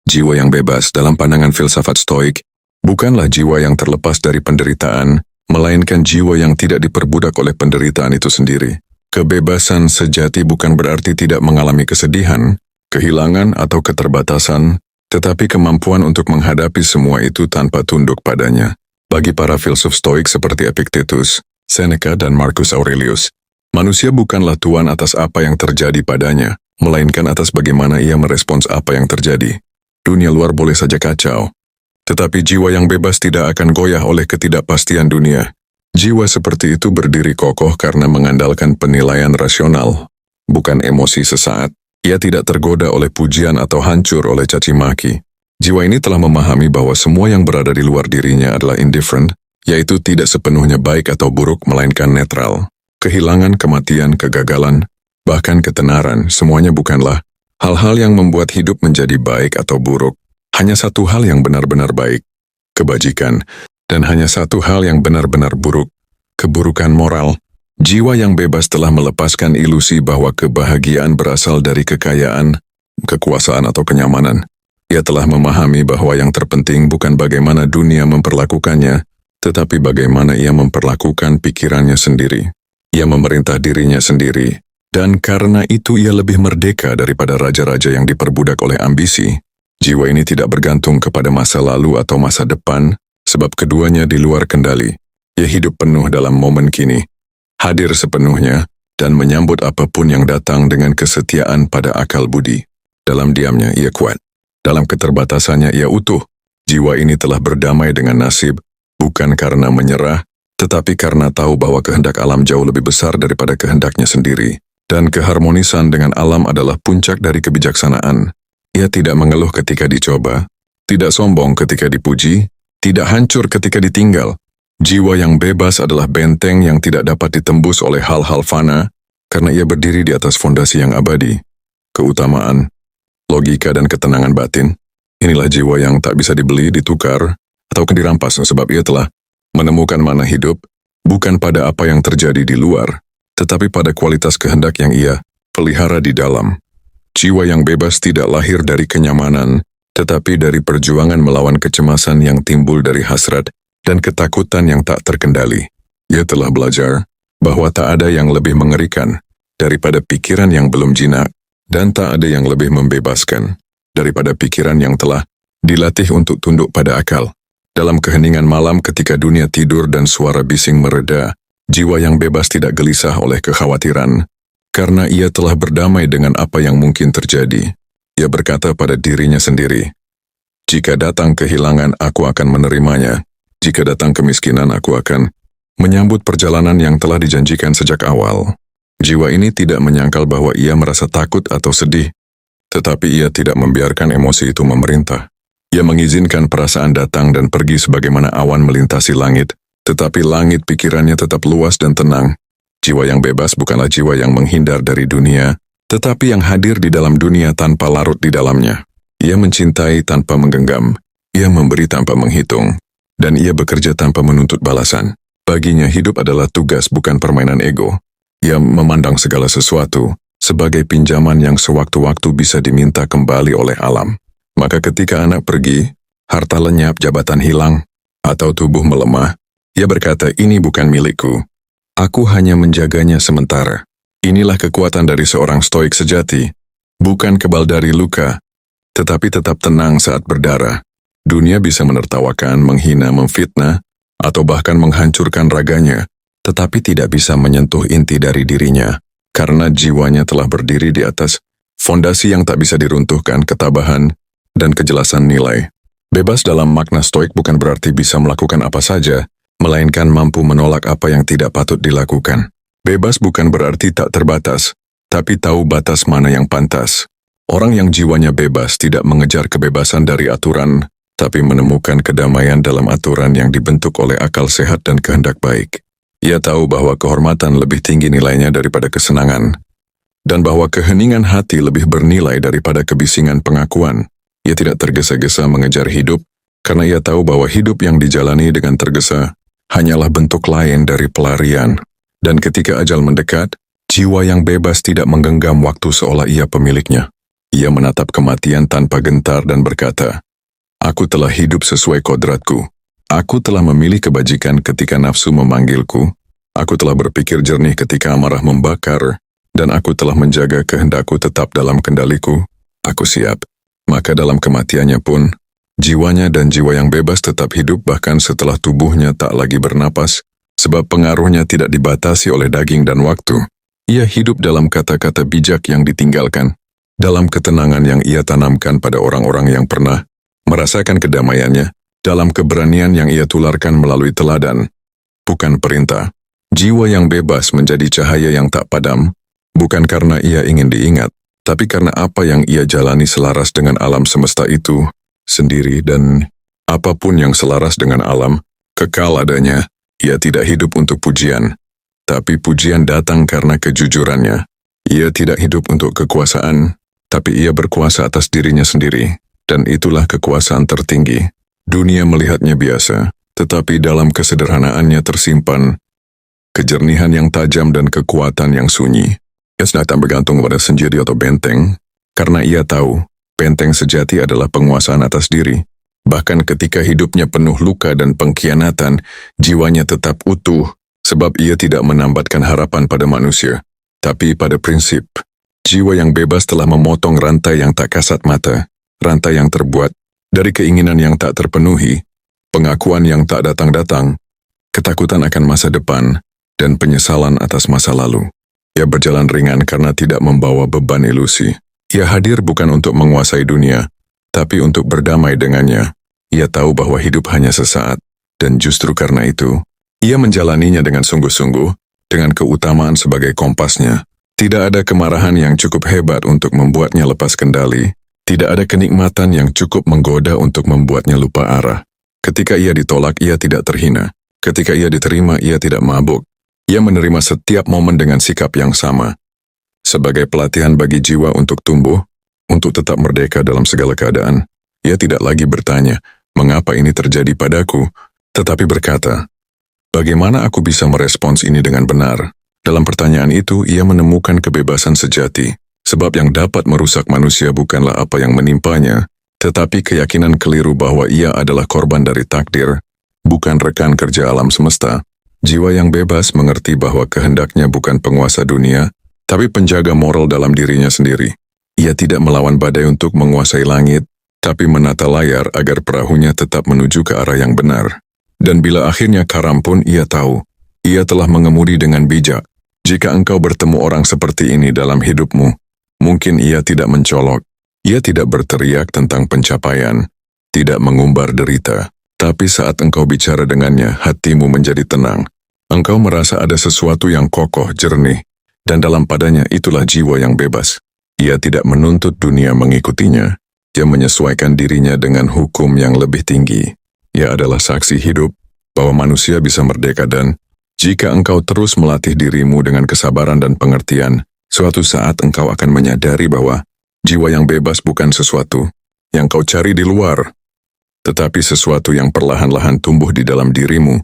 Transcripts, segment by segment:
Jiwa yang bebas dalam pandangan filsafat Stoik bukanlah jiwa yang terlepas dari penderitaan, melainkan jiwa yang tidak diperbudak oleh penderitaan itu sendiri. Kebebasan sejati bukan berarti tidak mengalami kesedihan, kehilangan atau keterbatasan, tetapi kemampuan untuk menghadapi semua itu tanpa tunduk padanya. Bagi para filsuf Stoik seperti Epictetus, Seneca dan Marcus Aurelius, manusia bukanlah tuan atas apa yang terjadi padanya, melainkan atas bagaimana ia merespons apa yang terjadi. Dunia luar boleh saja kacau, tetapi jiwa yang bebas tidak akan goyah oleh ketidakpastian dunia. Jiwa seperti itu berdiri kokoh karena mengandalkan penilaian rasional, bukan emosi sesaat. Ia tidak tergoda oleh pujian atau hancur oleh caci maki. Jiwa ini telah memahami bahwa semua yang berada di luar dirinya adalah indifferent, yaitu tidak sepenuhnya baik atau buruk melainkan netral. Kehilangan, kematian, kegagalan, bahkan ketenaran, semuanya bukanlah hal-hal yang membuat hidup menjadi baik atau buruk. Hanya satu hal yang benar-benar baik, kebajikan, dan hanya satu hal yang benar-benar buruk, keburukan moral. Jiwa yang bebas telah melepaskan ilusi bahwa kebahagiaan berasal dari kekayaan, kekuasaan atau kenyamanan. Ia telah memahami bahwa yang terpenting bukan bagaimana dunia memperlakukannya, tetapi bagaimana ia memperlakukan pikirannya sendiri. Ia memerintah dirinya sendiri, dan karena itu ia lebih merdeka daripada raja-raja yang diperbudak oleh ambisi. Jiwa ini tidak bergantung kepada masa lalu atau masa depan, sebab keduanya di luar kendali. Ia hidup penuh dalam momen kini, hadir sepenuhnya, dan menyambut apapun yang datang dengan kesetiaan pada akal budi. Dalam diamnya ia kuat, dalam keterbatasannya ia utuh. Jiwa ini telah berdamai dengan nasib, bukan karena menyerah, tetapi karena tahu bahwa kehendak alam jauh lebih besar daripada kehendaknya sendiri, dan keharmonisan dengan alam adalah puncak dari kebijaksanaan. Ia tidak mengeluh ketika dicoba, tidak sombong ketika dipuji, tidak hancur ketika ditinggal. Jiwa yang bebas adalah benteng yang tidak dapat ditembus oleh hal-hal fana, karena ia berdiri di atas fondasi yang abadi. Keutamaan, logika dan ketenangan batin, inilah jiwa yang tak bisa dibeli, ditukar, atau dirampas sebab ia telah menemukan mana hidup, bukan pada apa yang terjadi di luar, tetapi pada kualitas kehendak yang ia pelihara di dalam. Jiwa yang bebas tidak lahir dari kenyamanan, tetapi dari perjuangan melawan kecemasan yang timbul dari hasrat dan ketakutan yang tak terkendali. Ia telah belajar bahwa tak ada yang lebih mengerikan daripada pikiran yang belum jinak, dan tak ada yang lebih membebaskan daripada pikiran yang telah dilatih untuk tunduk pada akal. Dalam keheningan malam ketika dunia tidur dan suara bising mereda, jiwa yang bebas tidak gelisah oleh kekhawatiran, karena ia telah berdamai dengan apa yang mungkin terjadi. Ia berkata pada dirinya sendiri, "Jika datang kehilangan, aku akan menerimanya. Jika datang kemiskinan, aku akan menyambut perjalanan yang telah dijanjikan sejak awal." Jiwa ini tidak menyangkal bahwa ia merasa takut atau sedih, tetapi ia tidak membiarkan emosi itu memerintah. Ia mengizinkan perasaan datang dan pergi sebagaimana awan melintasi langit, tetapi langit pikirannya tetap luas dan tenang. Jiwa yang bebas bukanlah jiwa yang menghindar dari dunia, tetapi yang hadir di dalam dunia tanpa larut di dalamnya. Ia mencintai tanpa menggenggam, ia memberi tanpa menghitung, dan ia bekerja tanpa menuntut balasan. Baginya hidup adalah tugas bukan permainan ego. Ia memandang segala sesuatu sebagai pinjaman yang sewaktu-waktu bisa diminta kembali oleh alam. Maka ketika anak pergi, harta lenyap, jabatan hilang, atau tubuh melemah, ia berkata, "Ini bukan milikku. Aku hanya menjaganya sementara." Inilah kekuatan dari seorang stoik sejati, bukan kebal dari luka, tetapi tetap tenang saat berdarah. Dunia bisa menertawakan, menghina, memfitnah, atau bahkan menghancurkan raganya, tetapi tidak bisa menyentuh inti dari dirinya, karena jiwanya telah berdiri di atas fondasi yang tak bisa diruntuhkan, ketabahan, dan kejelasan nilai. Bebas dalam makna stoik bukan berarti bisa melakukan apa saja, melainkan mampu menolak apa yang tidak patut dilakukan. Bebas bukan berarti tak terbatas, tapi tahu batas mana yang pantas. Orang yang jiwanya bebas tidak mengejar kebebasan dari aturan, tapi menemukan kedamaian dalam aturan yang dibentuk oleh akal sehat dan kehendak baik. Ia tahu bahwa kehormatan lebih tinggi nilainya daripada kesenangan, dan bahwa keheningan hati lebih bernilai daripada kebisingan pengakuan. Ia tidak tergesa-gesa mengejar hidup, karena ia tahu bahwa hidup yang dijalani dengan tergesa hanyalah bentuk lain dari pelarian. Dan ketika ajal mendekat, jiwa yang bebas tidak menggenggam waktu seolah ia pemiliknya. Ia menatap kematian tanpa gentar dan berkata, "Aku telah hidup sesuai kodratku. Aku telah memilih kebajikan ketika nafsu memanggilku. Aku telah berpikir jernih ketika amarah membakar, dan aku telah menjaga kehendakku tetap dalam kendaliku. Aku siap." Maka dalam kematiannya pun, jiwanya dan jiwa yang bebas tetap hidup bahkan setelah tubuhnya tak lagi bernapas, sebab pengaruhnya tidak dibatasi oleh daging dan waktu. Ia hidup dalam kata-kata bijak yang ditinggalkan, dalam ketenangan yang ia tanamkan pada orang-orang yang pernah merasakan kedamaiannya, dalam keberanian yang ia tularkan melalui teladan, bukan perintah. Jiwa yang bebas menjadi cahaya yang tak padam, bukan karena ia ingin diingat, tapi karena apa yang ia jalani selaras dengan alam semesta itu sendiri, dan apapun yang selaras dengan alam, kekal adanya. Ia tidak hidup untuk pujian, tapi pujian datang karena kejujurannya. Ia tidak hidup untuk kekuasaan, tapi ia berkuasa atas dirinya sendiri, dan itulah kekuasaan tertinggi. Dunia melihatnya biasa, tetapi dalam kesederhanaannya tersimpan kejernihan yang tajam dan kekuatan yang sunyi. Ia tak bergantung pada senjata atau benteng, karena ia tahu benteng sejati adalah penguasaan atas diri. Bahkan ketika hidupnya penuh luka dan pengkhianatan, jiwanya tetap utuh, sebab ia tidak menambatkan harapan pada manusia, tapi pada prinsip. Jiwa yang bebas telah memotong rantai yang tak kasat mata, rantai yang terbuat dari keinginan yang tak terpenuhi, pengakuan yang tak datang-datang, ketakutan akan masa depan, dan penyesalan atas masa lalu. Ia berjalan ringan karena tidak membawa beban ilusi. Ia hadir bukan untuk menguasai dunia, tapi untuk berdamai dengannya. Ia tahu bahwa hidup hanya sesaat, dan justru karena itu, ia menjalaninya dengan sungguh-sungguh, dengan keutamaan sebagai kompasnya. Tidak ada kemarahan yang cukup hebat untuk membuatnya lepas kendali. Tidak ada kenikmatan yang cukup menggoda untuk membuatnya lupa arah. Ketika ia ditolak, ia tidak terhina. Ketika ia diterima, ia tidak mabuk. Ia menerima setiap momen dengan sikap yang sama. Sebagai pelatihan bagi jiwa untuk tumbuh, untuk tetap merdeka dalam segala keadaan, ia tidak lagi bertanya, "Mengapa ini terjadi padaku?" Tetapi berkata, "Bagaimana aku bisa merespons ini dengan benar?" Dalam pertanyaan itu, ia menemukan kebebasan sejati, sebab yang dapat merusak manusia bukanlah apa yang menimpanya, tetapi keyakinan keliru bahwa ia adalah korban dari takdir, bukan rekan kerja alam semesta. Jiwa yang bebas mengerti bahwa kehendaknya bukan penguasa dunia, tapi penjaga moral dalam dirinya sendiri. Ia tidak melawan badai untuk menguasai langit, tapi menata layar agar perahunya tetap menuju ke arah yang benar. Dan bila akhirnya karam pun ia tahu, ia telah mengemudi dengan bijak. Jika engkau bertemu orang seperti ini dalam hidupmu, mungkin ia tidak mencolok, ia tidak berteriak tentang pencapaian, tidak mengumbar derita. Tapi saat engkau bicara dengannya, hatimu menjadi tenang. Engkau merasa ada sesuatu yang kokoh, jernih, dan dalam padanya itulah jiwa yang bebas. Ia tidak menuntut dunia mengikutinya. Ia menyesuaikan dirinya dengan hukum yang lebih tinggi. Ia adalah saksi hidup bahwa manusia bisa merdeka, dan jika engkau terus melatih dirimu dengan kesabaran dan pengertian, suatu saat engkau akan menyadari bahwa jiwa yang bebas bukan sesuatu yang kau cari di luar, tetapi sesuatu yang perlahan-lahan tumbuh di dalam dirimu,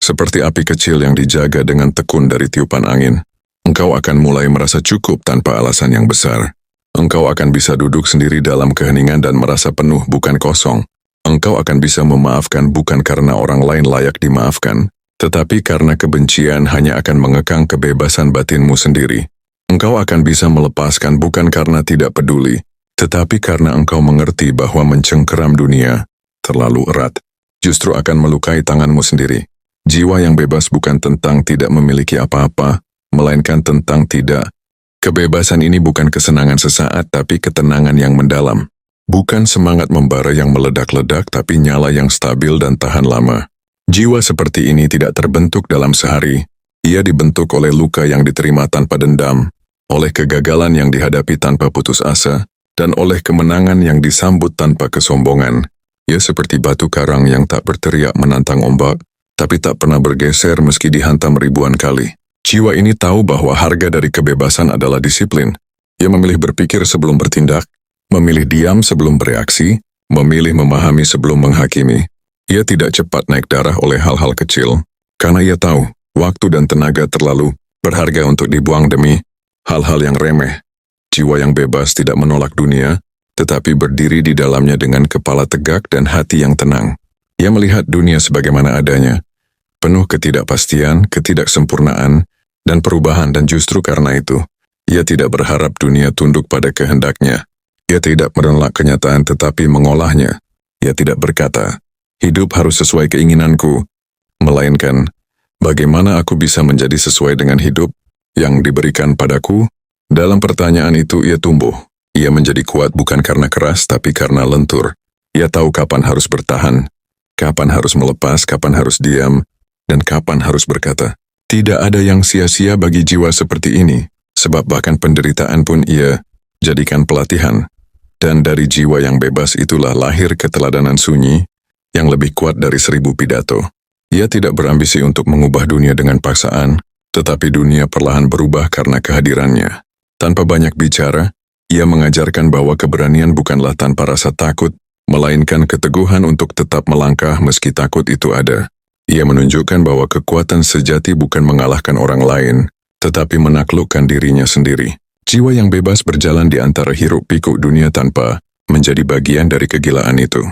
seperti api kecil yang dijaga dengan tekun dari tiupan angin. Engkau akan mulai merasa cukup tanpa alasan yang besar. Engkau akan bisa duduk sendiri dalam keheningan dan merasa penuh, bukan kosong. Engkau akan bisa memaafkan bukan karena orang lain layak dimaafkan, tetapi karena kebencian hanya akan mengekang kebebasan batinmu sendiri. Engkau akan bisa melepaskan bukan karena tidak peduli, tetapi karena engkau mengerti bahwa mencengkeram dunia terlalu erat, justru akan melukai tanganmu sendiri. Jiwa yang bebas bukan tentang tidak memiliki apa-apa, melainkan tentang tidak. Kebebasan ini bukan kesenangan sesaat, tapi ketenangan yang mendalam. Bukan semangat membara yang meledak-ledak, tapi nyala yang stabil dan tahan lama. Jiwa seperti ini tidak terbentuk dalam sehari. Ia dibentuk oleh luka yang diterima tanpa dendam, oleh kegagalan yang dihadapi tanpa putus asa, dan oleh kemenangan yang disambut tanpa kesombongan. Ia seperti batu karang yang tak berteriak menantang ombak, tapi tak pernah bergeser meski dihantam ribuan kali. Jiwa ini tahu bahwa harga dari kebebasan adalah disiplin. Ia memilih berpikir sebelum bertindak, memilih diam sebelum bereaksi, memilih memahami sebelum menghakimi. Ia tidak cepat naik darah oleh hal-hal kecil, karena ia tahu waktu dan tenaga terlalu berharga untuk dibuang demi hal-hal yang remeh. Jiwa yang bebas tidak menolak dunia, tetapi berdiri di dalamnya dengan kepala tegak dan hati yang tenang. Ia melihat dunia sebagaimana adanya, penuh ketidakpastian, ketidaksempurnaan, dan perubahan, dan justru karena itu, ia tidak berharap dunia tunduk pada kehendaknya. Ia tidak menolak kenyataan tetapi mengolahnya. Ia tidak berkata, hidup harus sesuai keinginanku, melainkan, bagaimana aku bisa menjadi sesuai dengan hidup yang diberikan padaku? Dalam pertanyaan itu ia tumbuh. Ia menjadi kuat bukan karena keras, tapi karena lentur. Ia tahu kapan harus bertahan, kapan harus melepas, kapan harus diam, dan kapan harus berkata. Tidak ada yang sia-sia bagi jiwa seperti ini, sebab bahkan penderitaan pun ia jadikan pelatihan. Dan dari jiwa yang bebas itulah lahir keteladanan sunyi yang lebih kuat dari 1000 pidato. Ia tidak berambisi untuk mengubah dunia dengan paksaan, tetapi dunia perlahan berubah karena kehadirannya. Tanpa banyak bicara, ia mengajarkan bahwa keberanian bukanlah tanpa rasa takut, melainkan keteguhan untuk tetap melangkah meski takut itu ada. Ia menunjukkan bahwa kekuatan sejati bukan mengalahkan orang lain, tetapi menaklukkan dirinya sendiri. Jiwa yang bebas berjalan di antara hiruk-pikuk dunia tanpa menjadi bagian dari kegilaan itu.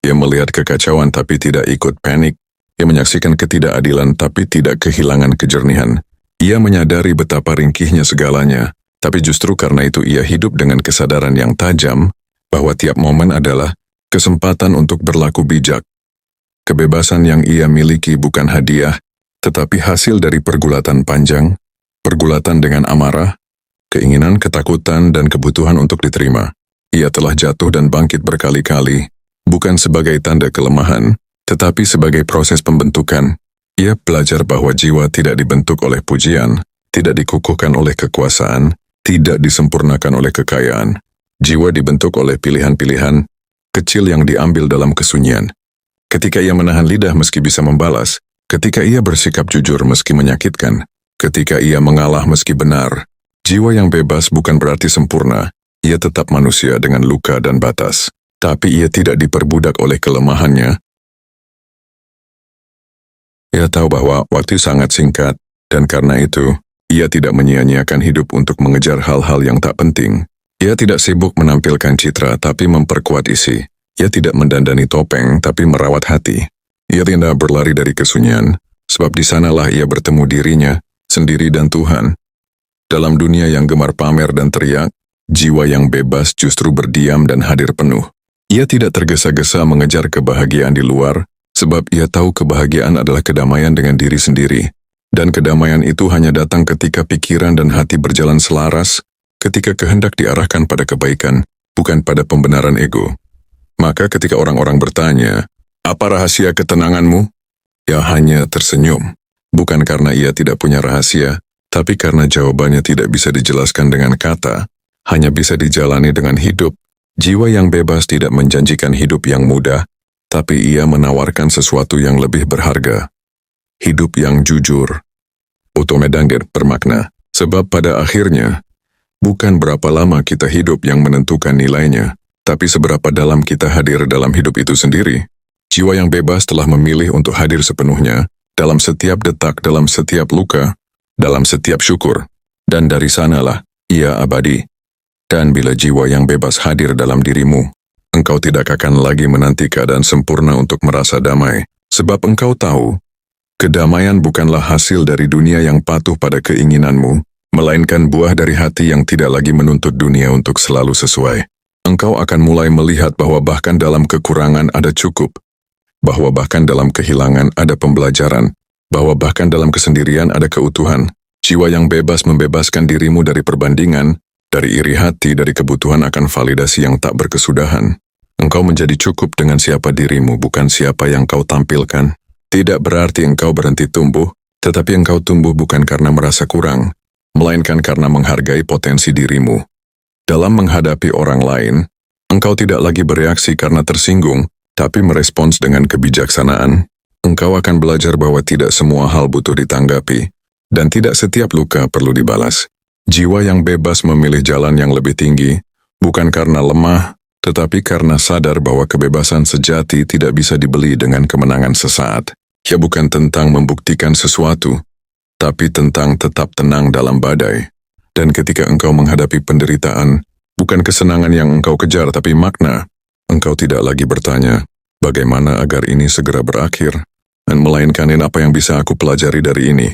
Ia melihat kekacauan tapi tidak ikut panik. Ia menyaksikan ketidakadilan tapi tidak kehilangan kejernihan. Ia menyadari betapa ringkihnya segalanya, tapi justru karena itu ia hidup dengan kesadaran yang tajam bahwa tiap momen adalah kesempatan untuk berlaku bijak. Kebebasan yang ia miliki bukan hadiah, tetapi hasil dari pergulatan panjang, pergulatan dengan amarah, keinginan, ketakutan, dan kebutuhan untuk diterima. Ia telah jatuh dan bangkit berkali-kali, bukan sebagai tanda kelemahan, tetapi sebagai proses pembentukan. Ia belajar bahwa jiwa tidak dibentuk oleh pujian, tidak dikukuhkan oleh kekuasaan, tidak disempurnakan oleh kekayaan. Jiwa dibentuk oleh pilihan-pilihan kecil yang diambil dalam kesunyian. Ketika ia menahan lidah meski bisa membalas, ketika ia bersikap jujur meski menyakitkan, ketika ia mengalah meski benar. Jiwa yang bebas bukan berarti sempurna, ia tetap manusia dengan luka dan batas. Tapi ia tidak diperbudak oleh kelemahannya. Ia tahu bahwa waktu sangat singkat, dan karena itu, ia tidak menyia-nyiakan hidup untuk mengejar hal-hal yang tak penting. Ia tidak sibuk menampilkan citra tapi memperkuat isi. Ia tidak mendandani topeng tapi merawat hati. Ia tidak berlari dari kesunyian, sebab di sanalah ia bertemu dirinya, sendiri dan Tuhan. Dalam dunia yang gemar pamer dan teriak, jiwa yang bebas justru berdiam dan hadir penuh. Ia tidak tergesa-gesa mengejar kebahagiaan di luar, sebab ia tahu kebahagiaan adalah kedamaian dengan diri sendiri. Dan kedamaian itu hanya datang ketika pikiran dan hati berjalan selaras, ketika kehendak diarahkan pada kebaikan, bukan pada pembenaran ego. Maka ketika orang-orang bertanya, apa rahasia ketenanganmu? Ia hanya tersenyum, bukan karena ia tidak punya rahasia, tapi karena jawabannya tidak bisa dijelaskan dengan kata, hanya bisa dijalani dengan hidup. Jiwa yang bebas tidak menjanjikan hidup yang mudah, tapi ia menawarkan sesuatu yang lebih berharga. Hidup yang jujur. Otomedangger bermakna, sebab pada akhirnya, bukan berapa lama kita hidup yang menentukan nilainya, tapi seberapa dalam kita hadir dalam hidup itu sendiri. Jiwa yang bebas telah memilih untuk hadir sepenuhnya, dalam setiap detak, dalam setiap luka, dalam setiap syukur, dan dari sanalah ia abadi. Dan bila jiwa yang bebas hadir dalam dirimu, engkau tidak akan lagi menanti keadaan sempurna untuk merasa damai, sebab engkau tahu, kedamaian bukanlah hasil dari dunia yang patuh pada keinginanmu, melainkan buah dari hati yang tidak lagi menuntut dunia untuk selalu sesuai. Engkau akan mulai melihat bahwa bahkan dalam kekurangan ada cukup, bahwa bahkan dalam kehilangan ada pembelajaran, bahwa bahkan dalam kesendirian ada keutuhan. Jiwa yang bebas membebaskan dirimu dari perbandingan, dari iri hati, dari kebutuhan akan validasi yang tak berkesudahan. Engkau menjadi cukup dengan siapa dirimu, bukan siapa yang kau tampilkan. Tidak berarti engkau berhenti tumbuh, tetapi engkau tumbuh bukan karena merasa kurang, melainkan karena menghargai potensi dirimu. Dalam menghadapi orang lain, engkau tidak lagi bereaksi karena tersinggung, tapi merespons dengan kebijaksanaan. Engkau akan belajar bahwa tidak semua hal butuh ditanggapi, dan tidak setiap luka perlu dibalas. Jiwa yang bebas memilih jalan yang lebih tinggi, bukan karena lemah, tetapi karena sadar bahwa kebebasan sejati tidak bisa dibeli dengan kemenangan sesaat. Ia bukan tentang membuktikan sesuatu, tapi tentang tetap tenang dalam badai. Dan ketika engkau menghadapi penderitaan, bukan kesenangan yang engkau kejar tapi makna, engkau tidak lagi bertanya, bagaimana agar ini segera berakhir, dan melainkan apa yang bisa aku pelajari dari ini.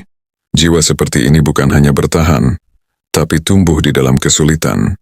Jiwa seperti ini bukan hanya bertahan, tapi tumbuh di dalam kesulitan.